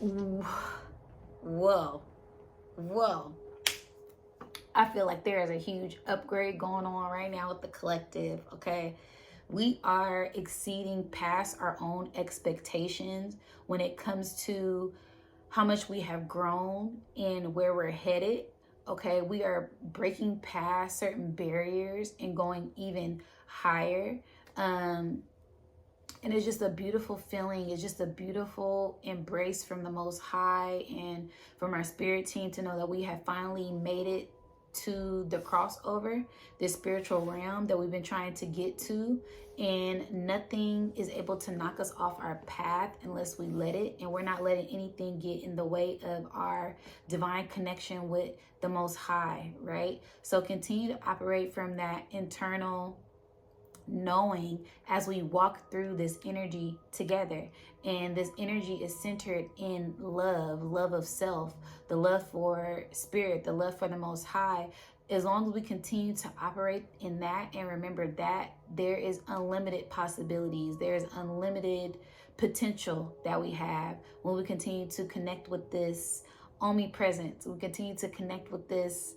Whoa, whoa. I feel like there is a huge upgrade going on right now with the collective, okay? We are exceeding past our own expectations when it comes to how much we have grown and where we're headed. Okay, we are breaking past certain barriers and going even higher. Um, and it's just a beautiful feeling. It's just a beautiful embrace from the Most High and from our spirit team to know that we have finally made it to the crossover, this spiritual realm that we've been trying to get to, and nothing is able to knock us off our path unless we let it. And we're not letting anything get in the way of our divine connection with the Most High, right? So continue to operate from that internal knowing as we walk through this energy together. And this energy is centered in love of self, the love for spirit, the love for the Most High. As long as we continue to operate in that and remember that there is unlimited possibilities, there's unlimited potential that we have when we continue to connect with this omnipresence, we continue to connect with this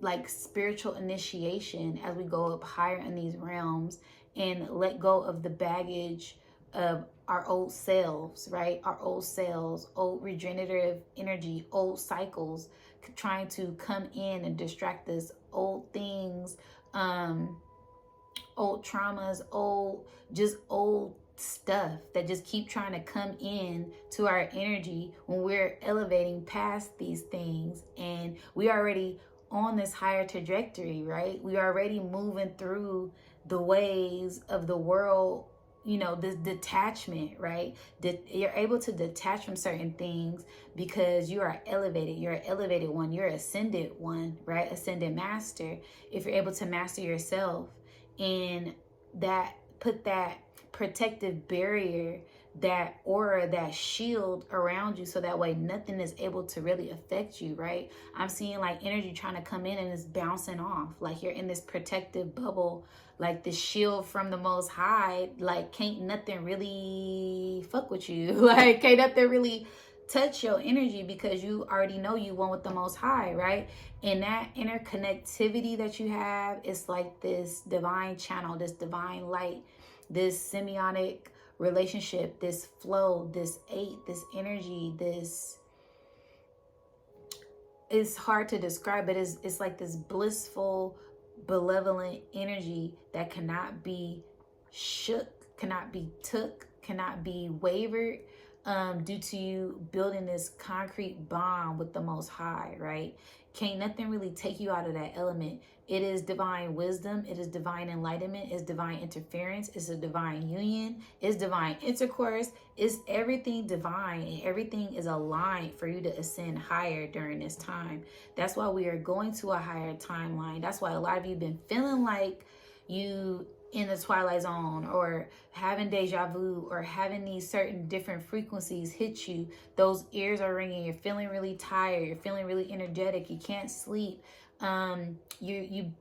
like spiritual initiation as we go up higher in these realms and let go of the baggage of our old selves, right? Our old selves, old regenerative energy, old cycles trying to come in and distract us, old things, old traumas, old stuff that just keep trying to come in to our energy when we're elevating past these things. And we already on this higher trajectory, right? We already moving through the ways of the world, you know, this detachment, right? You're able to detach from certain things because you are elevated. You're an elevated one. You're an ascended one, right? Ascended master. If you're able to master yourself and that put that protective barrier, that aura, that shield around you, so that way nothing is able to really affect you, right? I'm seeing like energy trying to come in and it's bouncing off, like you're in this protective bubble, like the shield from the Most High. Like can't nothing really fuck with you. Like can't nothing really touch your energy because you already know you one with the Most High, right? And that interconnectivity that you have is like this divine channel, this divine light, this semiotic relationship, this flow, this this energy, this, it's hard to describe, but it's like this blissful, benevolent energy that cannot be shook, cannot be took, cannot be wavered, due to you building this concrete bond with the Most High, right? Can't nothing really take you out of that element. It is divine wisdom. It is divine enlightenment. It's divine interference. It's a divine union. It's divine intercourse. It's everything divine, and everything is aligned for you to ascend higher during this time. That's why we are going to a higher timeline. That's why a lot of you have been feeling like you in the twilight zone, or having deja vu, or having these certain different frequencies hit you. Those ears are ringing. You're feeling really tired. You're feeling really energetic. You can't sleep. You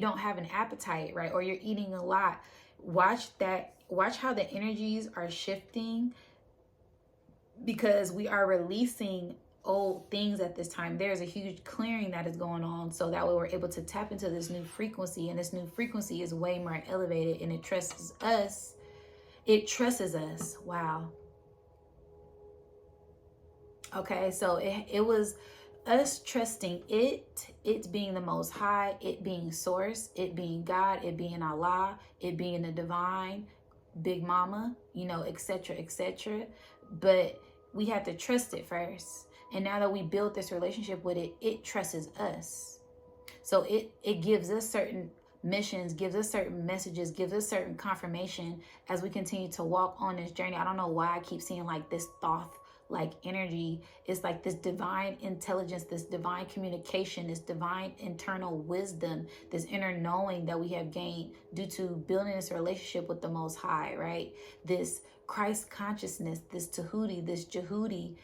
don't have an appetite, right? Or you're eating a lot. Watch how the energies are shifting, because we are releasing old things at this time. There's a huge clearing that is going on, so that way we're able to tap into this new frequency, and this new frequency is way more elevated, and it trusts us. Wow. Okay, so it was us trusting it being the Most High, it being source, it being God, it being Allah, it being the divine, Big Mama, you know, etc., etc. But we had to trust it first. And now that we built this relationship with it, it trusts us. So it gives us certain missions, gives us certain messages, gives us certain confirmation as we continue to walk on this journey. I don't know why I keep seeing like this thought, like energy. It's like this divine intelligence, this divine communication, this divine internal wisdom, this inner knowing that we have gained due to building this relationship with the Most High, right? This Christ consciousness, this Tahuti, this Jehudi,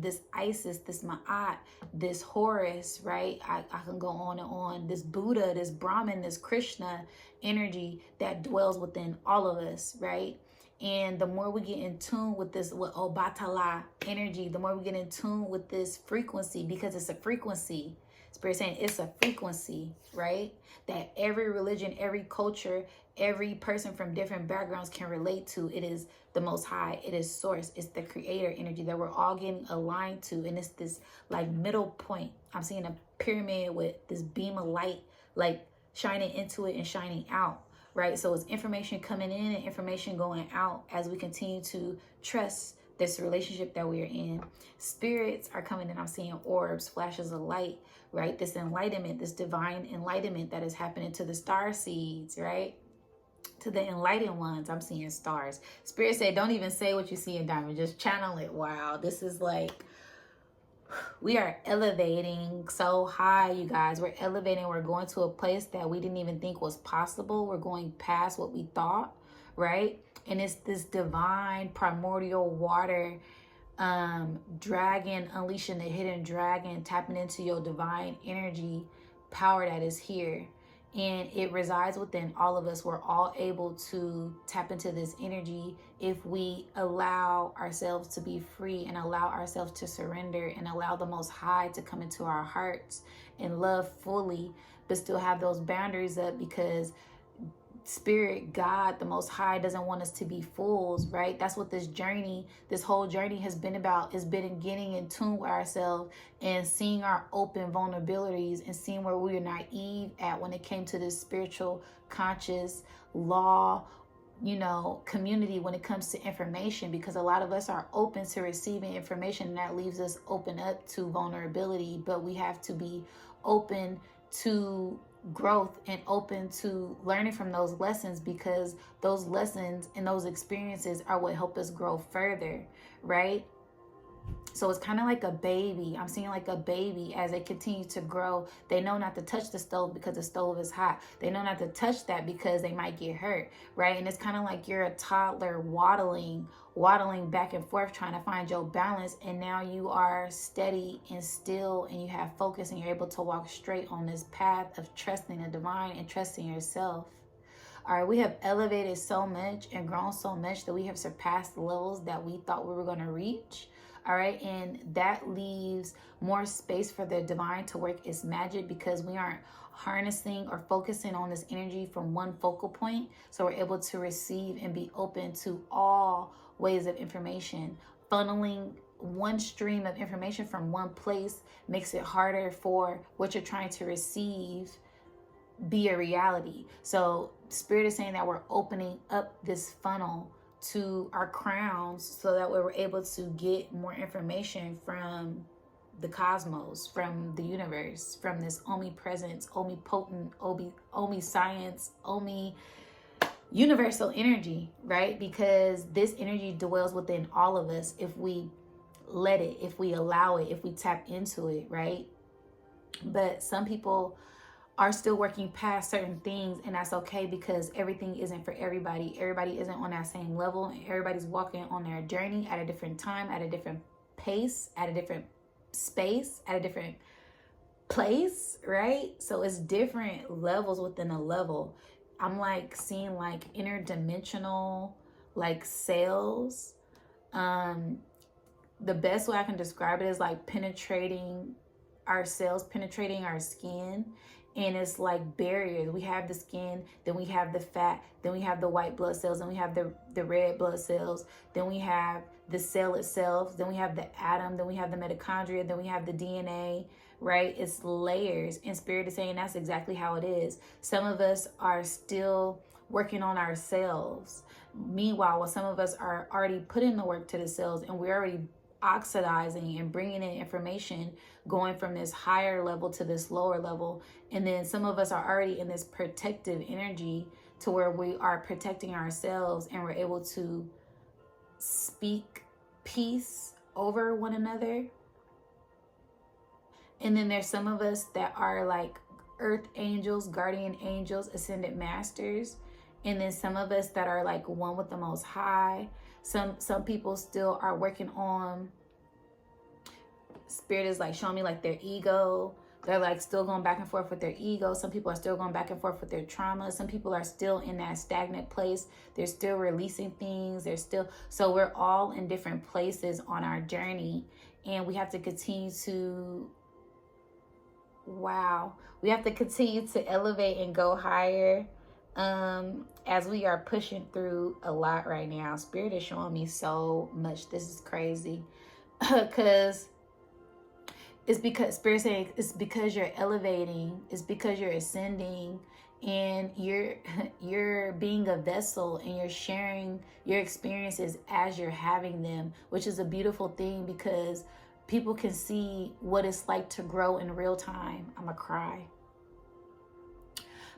this Isis, this Ma'at, this Horus, right? I can go on and on. This Buddha, this Brahman, this Krishna energy that dwells within all of us, right? And the more we get in tune with this, with Obatala energy, the more we get in tune with this frequency, because it's a frequency. Spirit saying it's a frequency, right? That every religion, every culture, every person from different backgrounds can relate to. It is the Most High. It is Source. It's the Creator energy that we're all getting aligned to. And it's this like middle point. I'm seeing a pyramid with this beam of light, like shining into it and shining out, right? So it's information coming in and information going out as we continue to trust this relationship that we're in. Spirits are coming in. I'm seeing orbs, flashes of light, right? This enlightenment, this divine enlightenment that is happening to the star seeds, right? To the enlightened ones. I'm seeing stars. Spirit said, don't even say what you see in diamond. Just channel it. Wow. This is like, we are elevating so high, you guys. We're elevating. We're going to a place that we didn't even think was possible. We're going past what we thought, right? And it's this divine primordial water dragon, unleashing the hidden dragon, tapping into your divine energy power that is here. And it resides within all of us. We're all able to tap into this energy if we allow ourselves to be free and allow ourselves to surrender and allow the Most High to come into our hearts and love fully, but still have those boundaries up, because Spirit, God, the Most High, doesn't want us to be fools, right? That's what this journey, this whole journey has been about. It's been getting in tune with ourselves and seeing our open vulnerabilities and seeing where we are naive at when it came to this spiritual, conscious, law, community when it comes to information, because a lot of us are open to receiving information and that leaves us open up to vulnerability. But we have to be open to growth and open to learning from those lessons, because those lessons and those experiences are what help us grow further, right? So it's kind of like a baby. I'm seeing like a baby as they continue to grow. They know not to touch the stove because the stove is hot. They know not to touch that because they might get hurt, right? And it's kind of like you're a toddler waddling back and forth, trying to find your balance. And now you are steady and still, and you have focus, and you're able to walk straight on this path of trusting the divine and trusting yourself. All right, we have elevated so much and grown so much that we have surpassed the levels that we thought we were going to reach. All right, and that leaves more space for the divine to work its magic, because we aren't harnessing or focusing on this energy from one focal point. So we're able to receive and be open to all ways of information. Funneling one stream of information from one place makes it harder for what you're trying to receive be a reality. So Spirit is saying that we're opening up this funnel to our crowns so that we're able to get more information from the cosmos, from the universe, from this omnipresence, omnipotent, omniscience, universal energy, right? Because this energy dwells within all of us if we let it, if we allow it, if we tap into it, right? But some people are still working past certain things, and that's okay, because everything isn't for everybody. Everybody isn't on that same level. Everybody's walking on their journey at a different time, at a different pace, at a different space, at a different place, right? So it's different levels within a level. I'm like seeing like interdimensional like cells. The best way I can describe it is like penetrating our cells, penetrating our skin. And it's like barriers. We have the skin, then we have the fat, then we have the white blood cells, then we have the red blood cells, then we have the cell itself, then we have the atom, then we have the mitochondria, then we have the DNA, right? It's layers. And Spirit is saying that's exactly how it is. Some of us are still working on ourselves. Meanwhile, while some of us are already putting the work to the cells, and we're already oxidizing and bringing in information, going from this higher level to this lower level. And then some of us are already in this protective energy to where we are protecting ourselves, and we're able to speak peace over one another. And then there's some of us that are like earth angels, guardian angels, ascended masters. And then some of us that are like one with the Most High. Some people still are working on, Spirit is like showing me like their ego. They're like still going back and forth with their ego. Some people are still going back and forth with their trauma. Some people are still in that stagnant place. They're still releasing things. So we're all in different places on our journey. And we have to continue to, we have to continue to elevate and go higher. As we are pushing through a lot right now. Spirit is showing me so much. This is crazy. Because it's because Spirit saying it's because you're elevating, it's because you're ascending, and you're being a vessel, and you're sharing your experiences as you're having them, which is a beautiful thing because people can see what it's like to grow in real time. I'm gonna cry.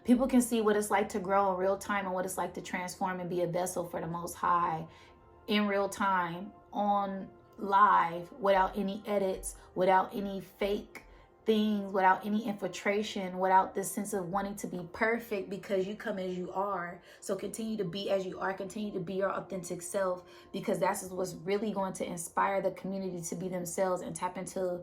People can see what it's like to grow in real time and what it's like to transform and be a vessel for the Most High in real time, on live, without any edits, without any fake things, without any infiltration, without this sense of wanting to be perfect, because you come as you are. So continue to be as you are, continue to be your authentic self, because that's what's really going to inspire the community to be themselves and tap into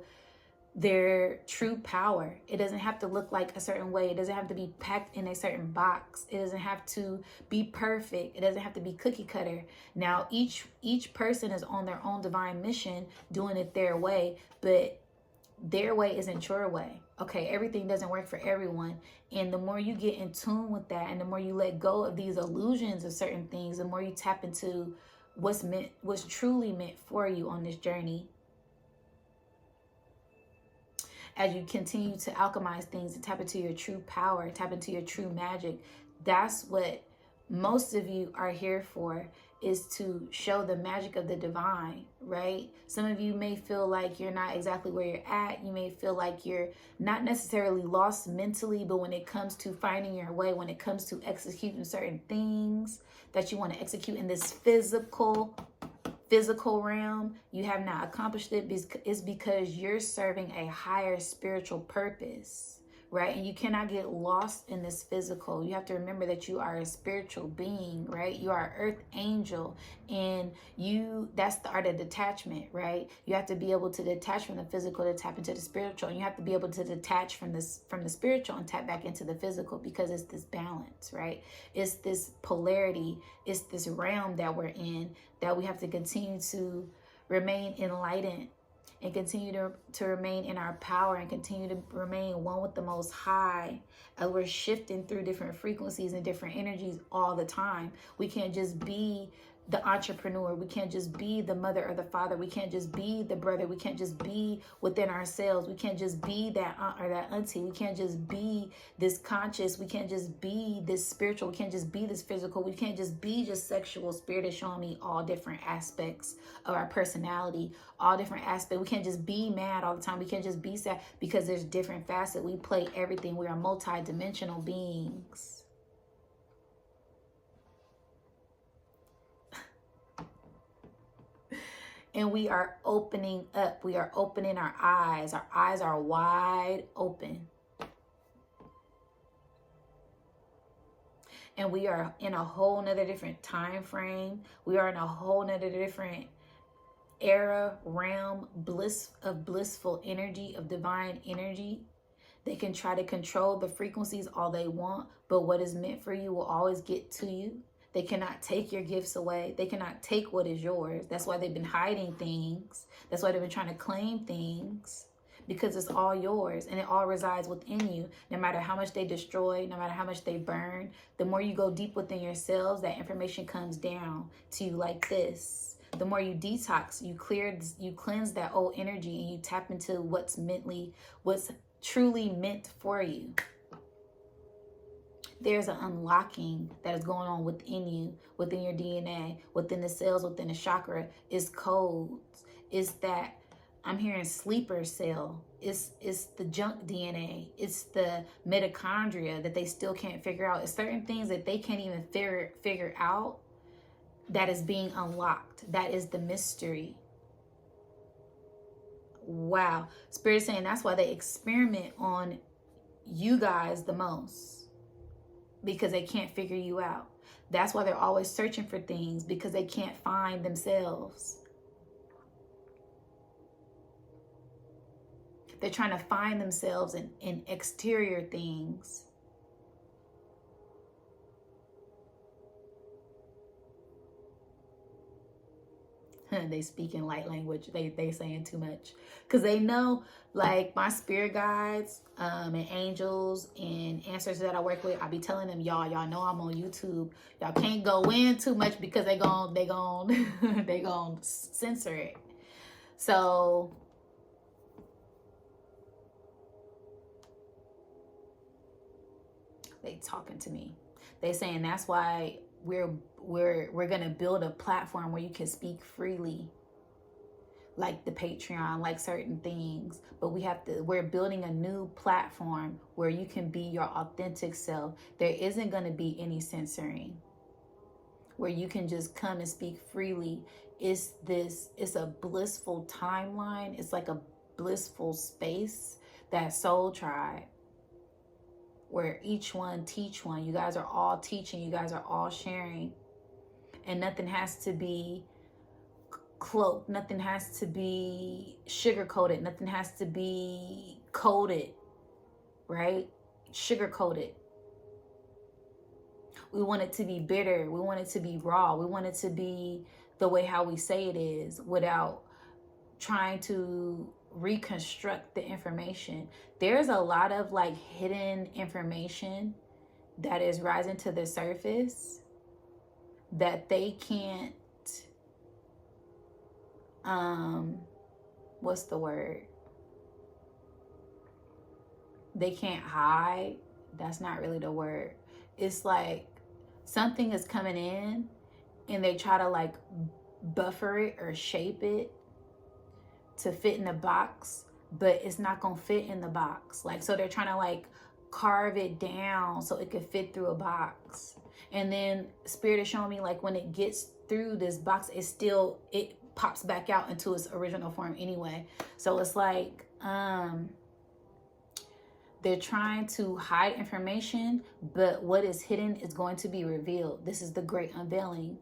their true power. It doesn't have to look like a certain way. It doesn't have to be packed in a certain box. It doesn't have to be perfect. It doesn't have to be cookie cutter. Now, each person is on their own divine mission, doing it their way, but their way isn't your way. Okay, everything doesn't work for everyone. And the more you get in tune with that, and the more you let go of these illusions of certain things, the more you tap into what's truly meant for you on this journey. As you continue to alchemize things and tap into your true power, tap into your true magic, that's what most of you are here for, is to show the magic of the divine, right? Some of you may feel like you're not exactly where you're at. You may feel like you're not necessarily lost mentally, but when it comes to finding your way, when it comes to executing certain things that you want to execute in this physical realm, you have not accomplished it. It's because you're serving a higher spiritual purpose, right? And you cannot get lost in this physical. You have to remember that you are a spiritual being, right? You are an earth angel, and that's the art of detachment, right? You have to be able to detach from the physical to tap into the spiritual, and you have to be able to detach from the spiritual and tap back into the physical, because it's this balance, right? It's this polarity, it's this realm that we're in, that we have to continue to remain enlightened and continue to remain in our power and continue to remain one with the Most High, as we're shifting through different frequencies and different energies all the time. We can't just be the entrepreneur. We can't just be the mother or the father. We can't just be the brother. We can't just be within ourselves. We can't just be that aunt or that auntie. We can't just be this conscious. We can't just be this spiritual. We can't just be this physical. We can't just be just sexual. Spirit is showing me all different aspects of our personality, all different aspects. We can't just be mad all the time. We can't just be sad, because there's different facets. We play everything. We are multi-dimensional beings. And we are opening up. We are opening our eyes. Our eyes are wide open. And we are in a whole nother different time frame. We are in a whole nother different era, realm, blissful energy, of divine energy. They can try to control the frequencies all they want, but what is meant for you will always get to you. They cannot take your gifts away. They cannot take what is yours. That's why they've been hiding things. That's why they've been trying to claim things, because it's all yours and it all resides within you. No matter how much they destroy, no matter how much they burn, the more you go deep within yourselves, that information comes down to you like this. The more you detox, you cleanse that old energy, and you tap into what's truly meant for you. There's an unlocking that is going on within you, within your DNA, within the cells, within the chakra. It's codes. It's that, I'm hearing sleeper cell. It's the junk DNA. It's the mitochondria that they still can't figure out. It's certain things that they can't even figure out that is being unlocked. That is the mystery. Wow. Spirit's saying that's why they experiment on you guys the most, because they can't figure you out. That's why they're always searching for things, because they can't find themselves. They're trying to find themselves in exterior things. They speak in light language. They saying too much. Because they know, like, my spirit guides and angels and ancestors that I work with, I be telling them, y'all know I'm on YouTube. Y'all can't go in too much because they gon' they gon' censor it. So they talking to me. They saying that's why we're gonna build a platform where you can speak freely, like the Patreon, like certain things. But we're building a new platform where you can be your authentic self. There isn't gonna be any censoring, where you can just come and speak freely. It's a blissful timeline. It's like a blissful space, that soul tribe, where each one teach one. You guys are all teaching. You guys are all sharing. And nothing has to be cloaked. Nothing has to be sugar-coated. Nothing has to be coated, right? Sugar-coated. We want it to be bitter. We want it to be raw. We want it to be the way how we say it is, without trying to reconstruct the information. There's a lot of like hidden information that is rising to the surface that they can't what's the word? They can't hide. That's not really the word. It's like something is coming in and they try to like buffer it or shape it to fit in the box, but it's not gonna fit in the box. Like, so they're trying to like carve it down so it could fit through a box. And then Spirit is showing me like when it gets through this box, it pops back out into its original form anyway. So it's like they're trying to hide information, but what is hidden is going to be revealed. This is the great unveiling,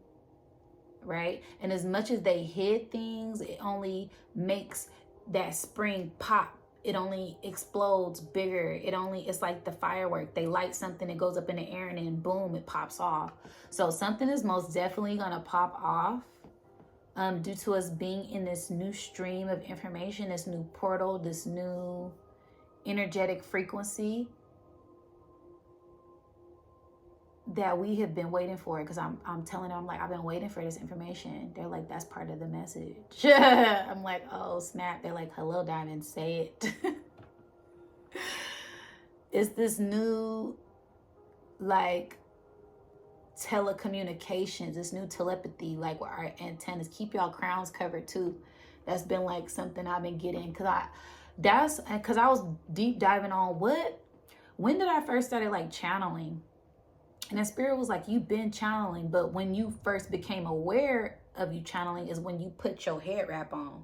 right? And as much as they hid things, it only makes that spring pop. It only explodes bigger. It's like the firework. They light something, it goes up in the air, and then boom, it pops off. So something is most definitely gonna pop off due to us being in this new stream of information, this new portal, this new energetic frequency that we have been waiting for. Because I'm telling them, I'm like, I've been waiting for this information. They're like, that's part of the message. I'm like, oh snap. They're like, hello Diamond, say it. It's this new like telecommunications, this new telepathy, like with our antennas. Keep y'all crowns covered too. That's been like something I've been getting, because I was deep diving on when did I first started like channeling. And the Spirit was like, you've been channeling, but when you first became aware of you channeling is when you put your head wrap on.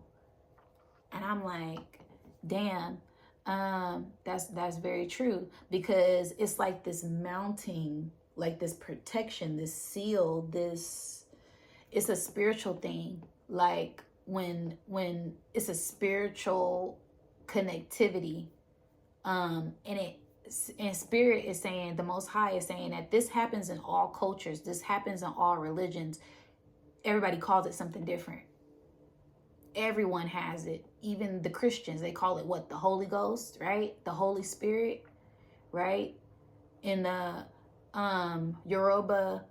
And I'm like, damn, that's very true, because it's like this mounting, like this protection, this seal, it's a spiritual thing. Like when it's a spiritual connectivity, and Spirit is saying, the Most High is saying that this happens in all cultures. This happens in all religions. Everybody calls it something different. Everyone has it. Even the Christians, they call it what? The Holy Ghost, right? The Holy Spirit, right? In the Yoruba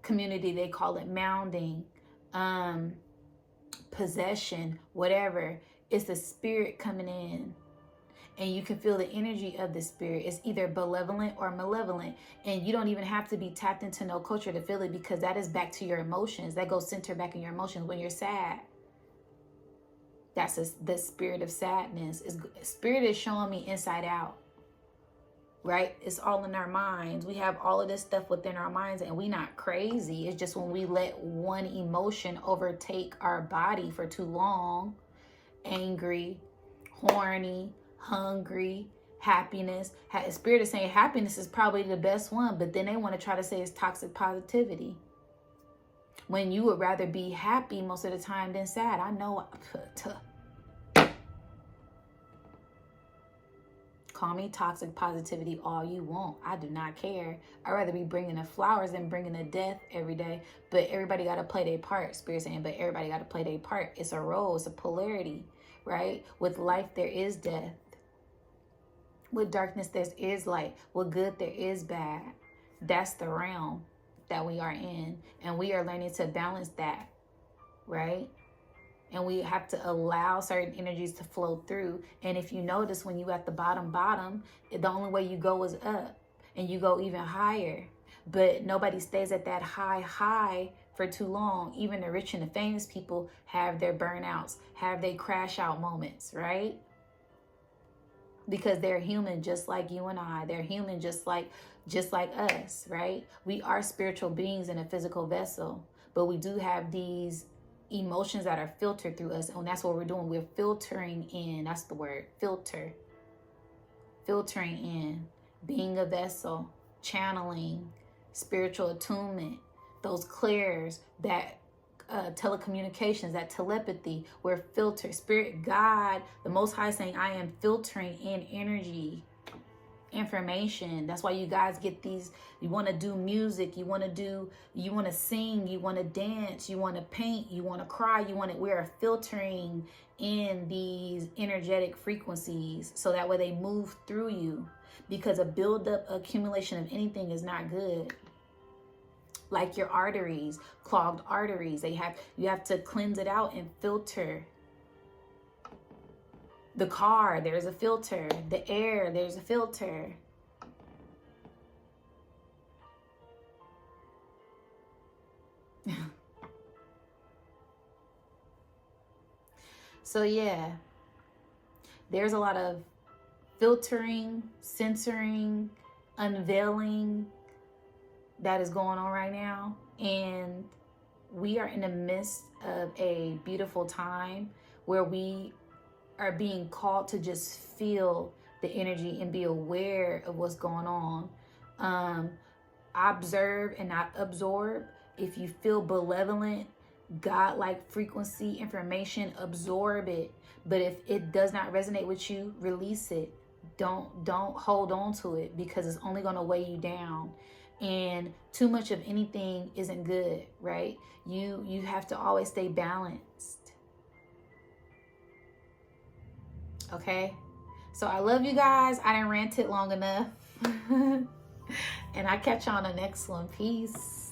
community, they call it mounding, possession, whatever. It's the Spirit coming in. And you can feel the energy of the Spirit. It's either benevolent or malevolent. And you don't even have to be tapped into no culture to feel it, because that is back to your emotions. That goes center back in your emotions. When you're sad, that's the spirit of sadness. Spirit is showing me inside out, right? It's all in our minds. We have all of this stuff within our minds, and we not crazy. It's just when we let one emotion overtake our body for too long. Angry, horny, hungry, happiness. Spirit is saying happiness is probably the best one, but then they want to try to say it's toxic positivity, when you would rather be happy most of the time than sad. I know. Call me toxic positivity all you want. I do not care. I'd rather be bringing the flowers than bringing the death every day. But everybody got to play their part. Spirit saying, but everybody got to play their part. It's a role. It's a polarity, right? With life, there is death. With darkness, there is light. With good, there is bad. That's the realm that we are in. And we are learning to balance that, right? And we have to allow certain energies to flow through. And if you notice, when you at the bottom, the only way you go is up. And you go even higher. But nobody stays at that high for too long. Even the rich and the famous people have their burnouts, have their crash out moments, right? Because they're human just like you and I. They're human just like us, right? We are spiritual beings in a physical vessel. But we do have these emotions that are filtered through us, and that's what we're doing. We're filtering in. That's the word, filtering in, being a vessel, channeling, spiritual attunement, those clairs, that telecommunications, that telepathy. We're filtered. Spirit, God, the Most High saying, I am filtering in energy, information. That's why you guys get these. You want to do music, you want to sing, you want to dance, you want to paint, you want to cry, we are filtering in these energetic frequencies so that way they move through you, because a buildup, accumulation of anything is not good. Like your arteries, clogged arteries, you have to cleanse it out and filter. The car, there's a filter. The air, there's a filter. So yeah, there's a lot of filtering, censoring, unveiling that is going on right now. And we are in the midst of a beautiful time where we are being called to just feel the energy and be aware of what's going on. Observe and not absorb. If you feel benevolent, God-like frequency information, absorb it. But if it does not resonate with you, release it. Don't hold on to it, because it's only going to weigh you down. And too much of anything isn't good, right? You have to always stay balanced. Okay, so I love you guys. I didn't rant it long enough. And I catch you on the next one. Peace.